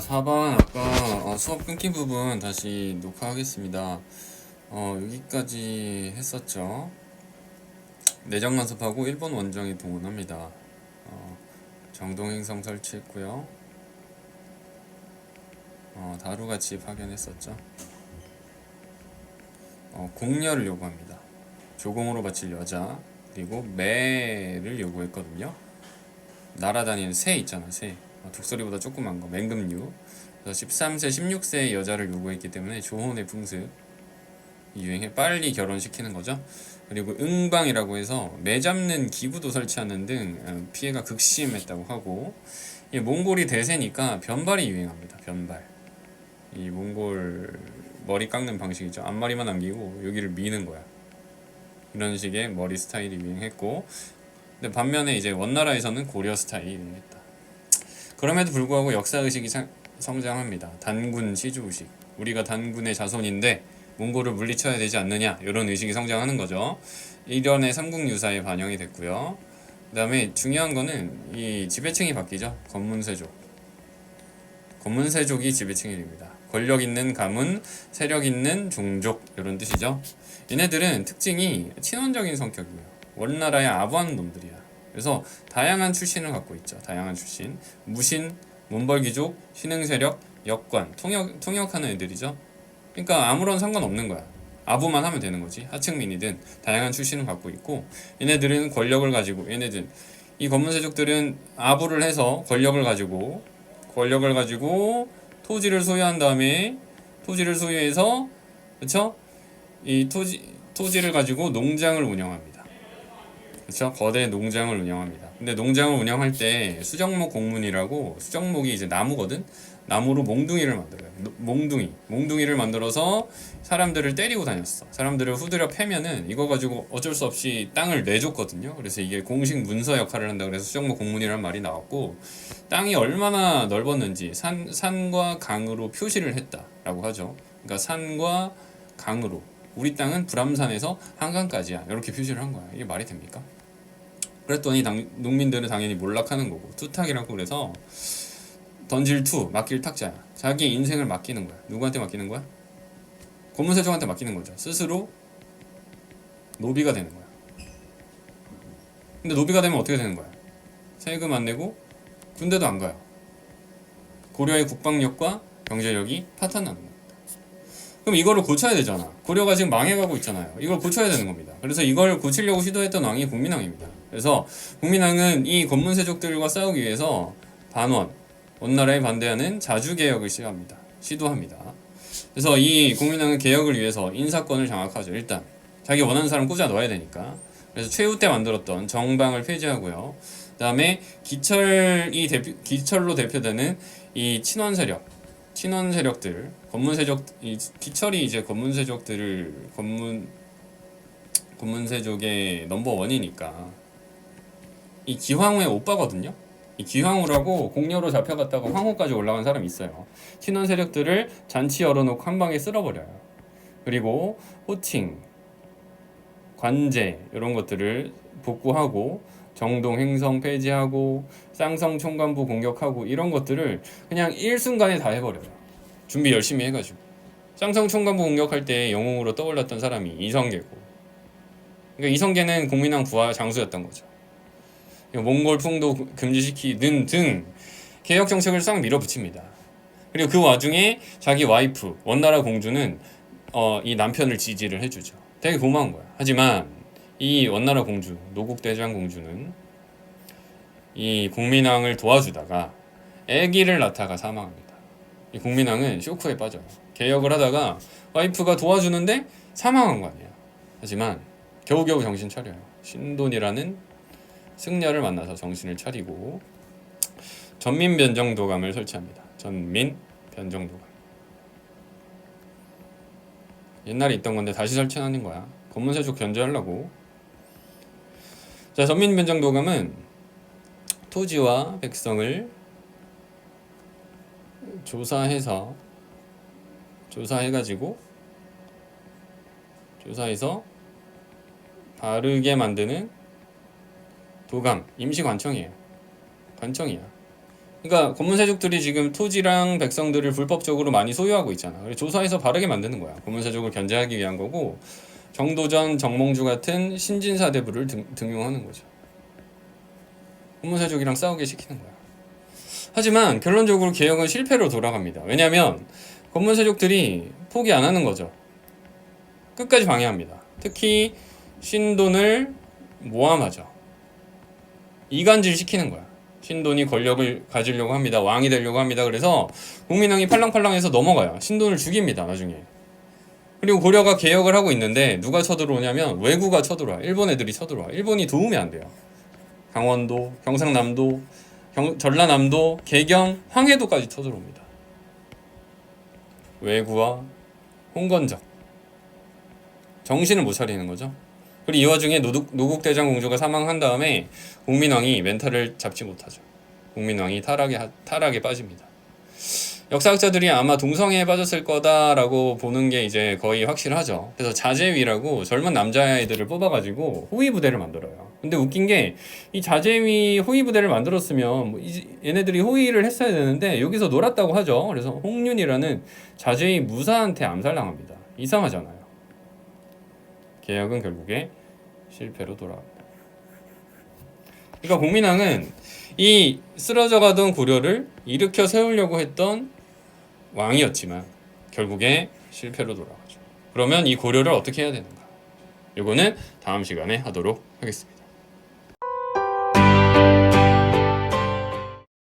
4번 아까 수업 끊긴 부분 다시 녹화하겠습니다. 여기까지 했었죠. 내정 간섭하고 일본 원정이 동원합니다. 정동행성 설치했고요. 다루가 집 확인했었죠. 공여를 요구합니다. 조공으로 바칠 여자, 그리고 매를 요구했거든요. 날아다니는 새 있잖아, 새. 독수리보다 조그만 거, 맹금류. 그래서 13세, 16세의 여자를 요구했기 때문에 조혼의 풍습 유행해 빨리 결혼시키는 거죠. 그리고 응방이라고 해서 매 잡는 기구도 설치하는 등 피해가 극심했다고 하고, 이 몽골이 대세니까 변발이 유행합니다. 변발. 이 몽골 머리 깎는 방식이죠. 앞머리만 남기고 여기를 미는 거야. 이런 식의 머리 스타일이 유행했고, 근데 반면에 이제 원나라에서는 고려 스타일이 유행했다. 그럼에도 불구하고 역사의식이 성장합니다. 단군 시주의식. 우리가 단군의 자손인데 몽골을 물리쳐야 되지 않느냐, 이런 의식이 성장하는 거죠. 일련의 삼국유사에 반영이 됐고요. 그 다음에 중요한 거는 이 지배층이 바뀌죠. 건문세족. 건문세족이 지배층이 됩니다. 권력 있는 가문, 세력 있는 종족, 이런 뜻이죠. 얘네들은 특징이 친원적인 성격이에요. 원나라의 아부하는 놈들이야. 그래서 다양한 출신을 갖고 있죠. 다양한 출신. 무신, 문벌귀족, 신흥세력, 역관, 통역하는 애들이죠. 그러니까 아무런 상관없는 거야. 아부만 하면 되는 거지. 하층민이든 다양한 출신을 갖고 있고, 얘네들은 권력을 가지고, 이 건문세족들은 아부를 해서 권력을 가지고 토지를 소유한 다음에, 토지를 소유해서, 그쵸? 이 토지를 가지고 농장을 운영합니다. 그쵸? 거대 농장을 운영합니다. 근데 농장을 운영할 때 수정목 공문이라고, 수정목이 이제 나무거든? 나무로 몽둥이를 만들어요. 몽둥이를 만들어서 사람들을 때리고 다녔어. 사람들을 후드려 패면은 이거 가지고 어쩔 수 없이 땅을 내줬거든요. 그래서 이게 공식 문서 역할을 한다. 그래서 수정목 공문이라는 말이 나왔고, 땅이 얼마나 넓었는지 산과 강으로 표시를 했다라고 하죠. 그러니까 산과 강으로, 우리 땅은 불암산에서 한강까지야, 이렇게 표시를 한 거야. 이게 말이 됩니까? 그랬더니 농민들은 당연히 몰락하는 거고, 투탁이라고 그래서 던질 투, 맡길 탁자야. 자기 인생을 맡기는 거야. 누구한테 맡기는 거야? 고문세족한테 맡기는 거죠. 스스로 노비가 되는 거야. 근데 노비가 되면 어떻게 되는 거야? 세금 안 내고 군대도 안 가요. 고려의 국방력과 경제력이 파탄나는 거야. 그럼 이거를 고쳐야 되잖아. 고려가 지금 망해가고 있잖아요. 이걸 고쳐야 되는 겁니다. 그래서 이걸 고치려고 시도했던 왕이 국민왕입니다. 그래서 국민왕은 이 건문세족들과 싸우기 위해서 원나라에 반대하는 자주개혁을 시도합니다. 그래서 이 국민왕은 개혁을 위해서 인사권을 장악하죠. 일단 자기 원하는 사람 꽂아 넣어야 되니까. 그래서 최후 때 만들었던 정방을 폐지하고요. 그 다음에 기철로 대표되는 이 친원 세력들, 기철이 이제 건문세족의 넘버원이니까, 이 기황후의 오빠거든요. 이 기황후라고 공녀로 잡혀갔다가 황후까지 올라간 사람이 있어요. 친원 세력들을 잔치 열어놓고 한 방에 쓸어버려요. 그리고 호칭, 관제, 이런 것들을 복구하고, 정동 행성 폐지하고, 쌍성 총관부 공격하고, 이런 것들을 그냥 일순간에 다 해버려요. 준비 열심히 해가지고. 쌍성 총관부 공격할 때 영웅으로 떠올랐던 사람이 이성계고, 그러니까 이성계는 국민왕 부하 장수였던 거죠. 몽골 풍도 금지시키는 등 개혁 정책을 싹 밀어붙입니다. 그리고 그 와중에 자기 와이프 원나라 공주는 이 남편을 지지를 해주죠. 되게 고마운 거야. 하지만 이 원나라 공주, 노국대장 공주는 이 국민왕을 도와주다가 아기를 낳다가 사망합니다. 이 국민왕은 쇼크에 빠져요. 개혁을 하다가 와이프가 도와주는데 사망한 거 아니야. 하지만 겨우겨우 정신 차려요. 신돈이라는 승려를 만나서 정신을 차리고 전민변정도감을 설치합니다. 전민변정도감. 옛날에 있던 건데 다시 설치하는 거야. 건문세족 견제하려고. 자, 전민변정도감은 토지와 백성을 조사해서 바르게 만드는 도감, 임시관청이에요. 관청이야. 그러니까 고문세족들이 지금 토지랑 백성들을 불법적으로 많이 소유하고 있잖아. 그래서 조사해서 바르게 만드는 거야. 고문세족을 견제하기 위한 거고 정도전, 정몽주 같은 신진사대부를 등용하는 거죠. 고문세족이랑 싸우게 시키는 거야. 하지만 결론적으로 개혁은 실패로 돌아갑니다. 왜냐하면 고문세족들이 포기 안 하는 거죠. 끝까지 방해합니다. 특히 신돈을 모함하죠. 이간질 시키는 거야. 신돈이 권력을 가지려고 합니다. 왕이 되려고 합니다. 그래서 국민왕이 팔랑팔랑해서 넘어가요. 신돈을 죽입니다. 나중에. 그리고 고려가 개혁을 하고 있는데 누가 쳐들어오냐면 왜구가 쳐들어와. 일본 애들이 쳐들어와. 일본이 도움이 안 돼요. 강원도, 경상남도, 전라남도, 개경, 황해도까지 쳐들어옵니다. 왜구와 홍건적. 정신을 못 차리는 거죠. 그리고 이 와중에 노국대장 공주가 사망한 다음에 국민왕이 멘탈을 잡지 못하죠. 국민왕이 타락에 빠집니다. 역사학자들이 아마 동성애에 빠졌을 거다라고 보는 게 이제 거의 확실하죠. 그래서 자제위라고 젊은 남자아이들을 뽑아가지고 호위부대를 만들어요. 근데 웃긴 게 이 자제위 호위부대를 만들었으면 뭐 얘네들이 호위를 했어야 되는데 여기서 놀았다고 하죠. 그래서 홍윤이라는 자제위 무사한테 암살당합니다. 이상하잖아요. 개혁은 결국에 실패로 돌아갑니다. 그러니까 공민왕은 이 쓰러져가던 고려를 일으켜 세우려고 했던 왕이었지만 결국에 실패로 돌아가죠. 그러면 이 고려를 어떻게 해야 되는가? 이거는 다음 시간에 하도록 하겠습니다.